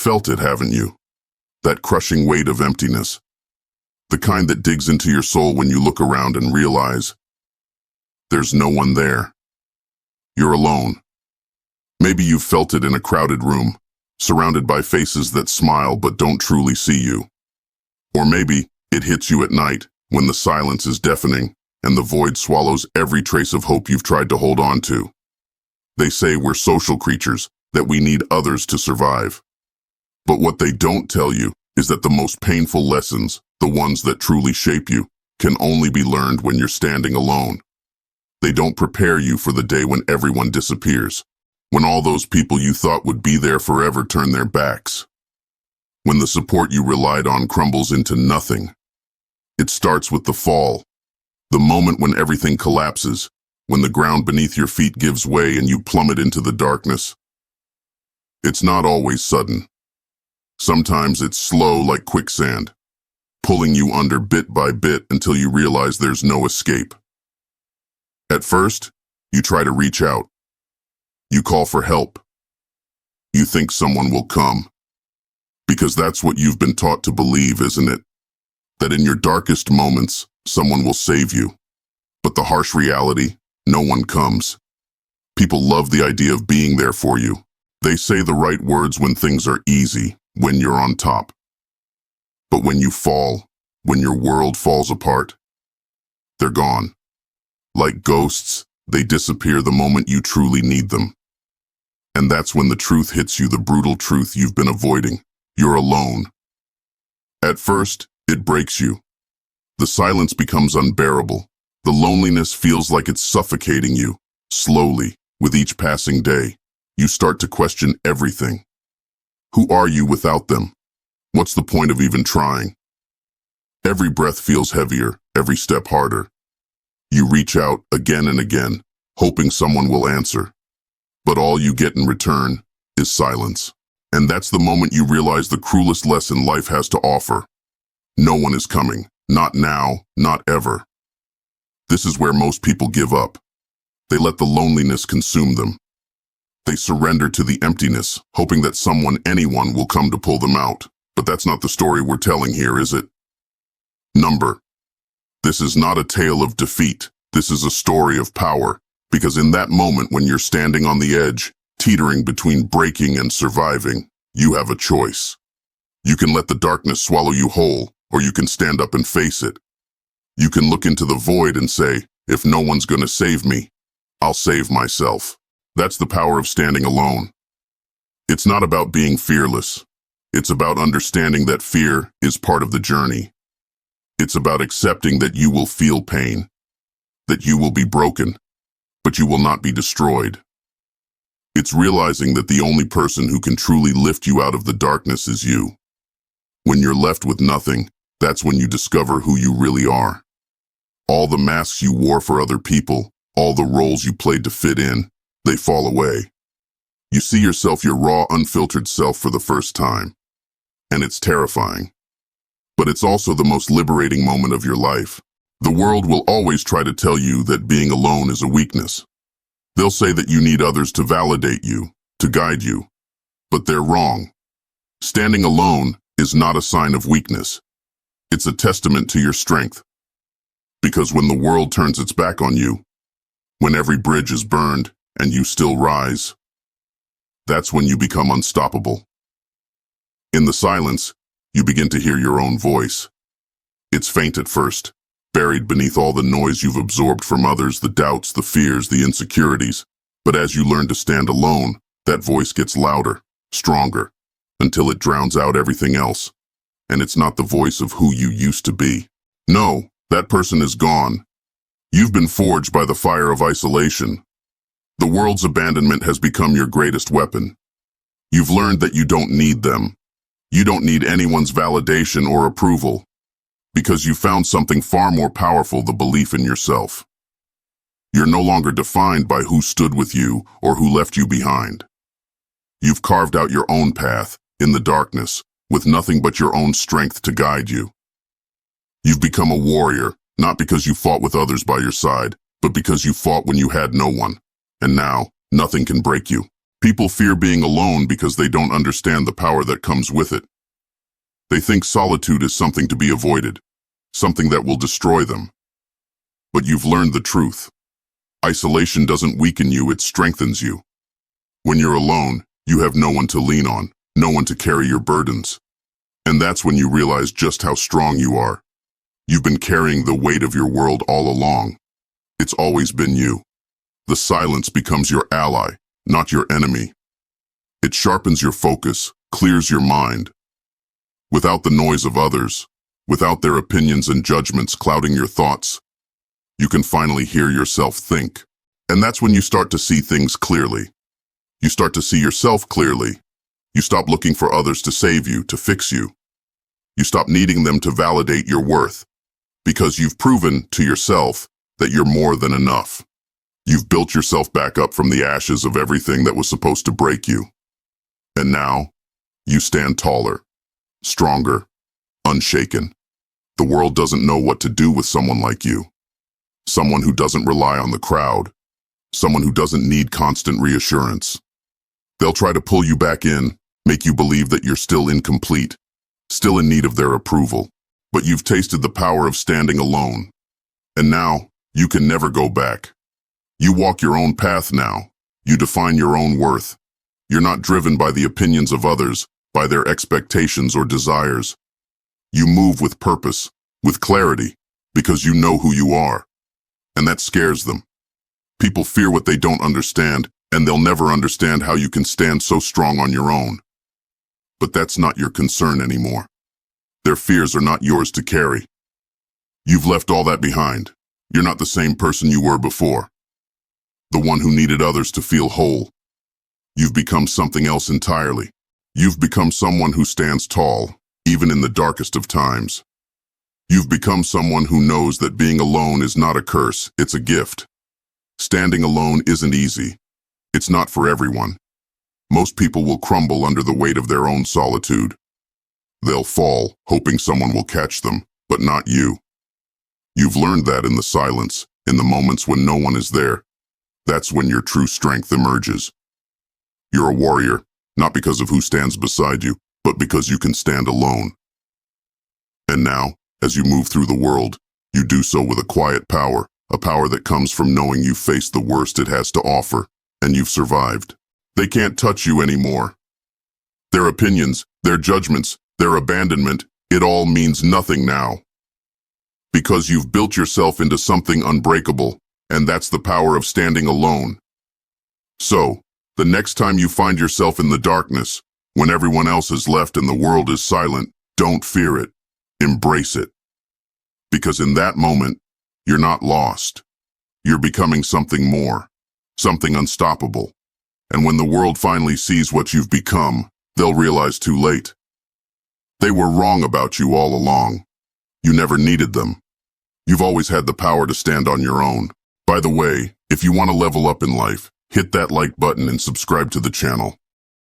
felt it, haven't you? That crushing weight of emptiness. The kind that digs into your soul when you look around and realize there's no one there. You're alone. Maybe you've felt it in a crowded room, surrounded by faces that smile but don't truly see you. Or maybe it hits you at night when the silence is deafening and the void swallows every trace of hope you've tried to hold on to. They say we're social creatures, that we need others to survive. But what they don't tell you is that the most painful lessons, the ones that truly shape you, can only be learned when you're standing alone. They don't prepare you for the day when everyone disappears, when all those people you thought would be there forever turn their backs, when the support you relied on crumbles into nothing. It starts with the fall, the moment when everything collapses, when the ground beneath your feet gives way and you plummet into the darkness. It's not always sudden. Sometimes it's slow like quicksand, pulling you under bit by bit until you realize there's no escape. At first, you try to reach out. You call for help. You think someone will come. Because that's what you've been taught to believe, isn't it? That in your darkest moments, someone will save you. But the harsh reality, no one comes. People love the idea of being there for you. They say the right words when things are easy, when you're on top. But when you fall, when your world falls apart, they're gone. Like ghosts, they disappear the moment you truly need them. And that's when the truth hits you, the brutal truth you've been avoiding. You're alone. At first, it breaks you. The silence becomes unbearable. The loneliness feels like it's suffocating you. Slowly, with each passing day, you start to question everything. Who are you without them? What's the point of even trying? Every breath feels heavier, every step harder. You reach out again and again, hoping someone will answer. But all you get in return is silence. And that's the moment you realize the cruelest lesson life has to offer. No one is coming. Not now, not ever. This is where most people give up. They let the loneliness consume them. They surrender to the emptiness, hoping that someone, anyone, will come to pull them out. But that's not the story we're telling here, is it? This is not a tale of defeat. This is a story of power. Because in that moment when you're standing on the edge, teetering between breaking and surviving, you have a choice. You can let the darkness swallow you whole, or you can stand up and face it. You can look into the void and say, if no one's going to save me, I'll save myself. That's the power of standing alone. It's not about being fearless. It's about understanding that fear is part of the journey. It's about accepting that you will feel pain, that you will be broken, but you will not be destroyed. It's realizing that the only person who can truly lift you out of the darkness is you. When you're left with nothing, that's when you discover who you really are. All the masks you wore for other people, all the roles you played to fit in, they fall away. You see yourself, your raw, unfiltered self for the first time. And it's terrifying. But it's also the most liberating moment of your life. The world will always try to tell you that being alone is a weakness. They'll say that you need others to validate you, to guide you. But they're wrong. Standing alone is not a sign of weakness. It's a testament to your strength. Because when the world turns its back on you, when every bridge is burned and you still rise, that's when you become unstoppable. In the silence, you begin to hear your own voice. It's faint at first, buried beneath all the noise you've absorbed from others, the doubts, the fears, the insecurities. But as you learn to stand alone, that voice gets louder, stronger, until it drowns out everything else. And it's not the voice of who you used to be. No, that person is gone. You've been forged by the fire of isolation. The world's abandonment has become your greatest weapon. You've learned that you don't need them. You don't need anyone's validation or approval, because you found something far more powerful, the belief in yourself. You're no longer defined by who stood with you or who left you behind. You've carved out your own path in the darkness, with nothing but your own strength to guide you. You've become a warrior, not because you fought with others by your side, but because you fought when you had no one. And now, nothing can break you. People fear being alone because they don't understand the power that comes with it. They think solitude is something to be avoided, something that will destroy them. But you've learned the truth. Isolation doesn't weaken you, it strengthens you. When you're alone, you have no one to lean on, no one to carry your burdens. And that's when you realize just how strong you are. You've been carrying the weight of your world all along. It's always been you. The silence becomes your ally, not your enemy. It sharpens your focus, clears your mind. Without the noise of others, without their opinions and judgments clouding your thoughts, you can finally hear yourself think. And that's when you start to see things clearly. You start to see yourself clearly. You stop looking for others to save you, to fix you. You stop needing them to validate your worth, because you've proven to yourself that you're more than enough. You've built yourself back up from the ashes of everything that was supposed to break you. And now, you stand taller, stronger, unshaken. The world doesn't know what to do with someone like you. Someone who doesn't rely on the crowd. Someone who doesn't need constant reassurance. They'll try to pull you back in, make you believe that you're still incomplete, still in need of their approval. But you've tasted the power of standing alone. And now, you can never go back. You walk your own path now. You define your own worth. You're not driven by the opinions of others, by their expectations or desires. You move with purpose, with clarity, because you know who you are. And that scares them. People fear what they don't understand, and they'll never understand how you can stand so strong on your own. But that's not your concern anymore. Their fears are not yours to carry. You've left all that behind. You're not the same person you were before. The one who needed others to feel whole. You've become something else entirely. You've become someone who stands tall, even in the darkest of times. You've become someone who knows that being alone is not a curse, it's a gift. Standing alone isn't easy. It's not for everyone. Most people will crumble under the weight of their own solitude. They'll fall, hoping someone will catch them, but not you. You've learned that in the silence, in the moments when no one is there. That's when your true strength emerges. You're a warrior, not because of who stands beside you, but because you can stand alone. And now, as you move through the world, you do so with a quiet power, a power that comes from knowing you've faced the worst it has to offer, and you've survived. They can't touch you anymore. Their opinions, their judgments, their abandonment, it all means nothing now. Because you've built yourself into something unbreakable, and that's the power of standing alone. So, the next time you find yourself in the darkness, when everyone else has left and the world is silent, don't fear it. Embrace it. Because in that moment, you're not lost. You're becoming something more, something unstoppable. And when the world finally sees what you've become, they'll realize too late. They were wrong about you all along. You never needed them. You've always had the power to stand on your own. By the way, if you want to level up in life, hit that like button and subscribe to the channel.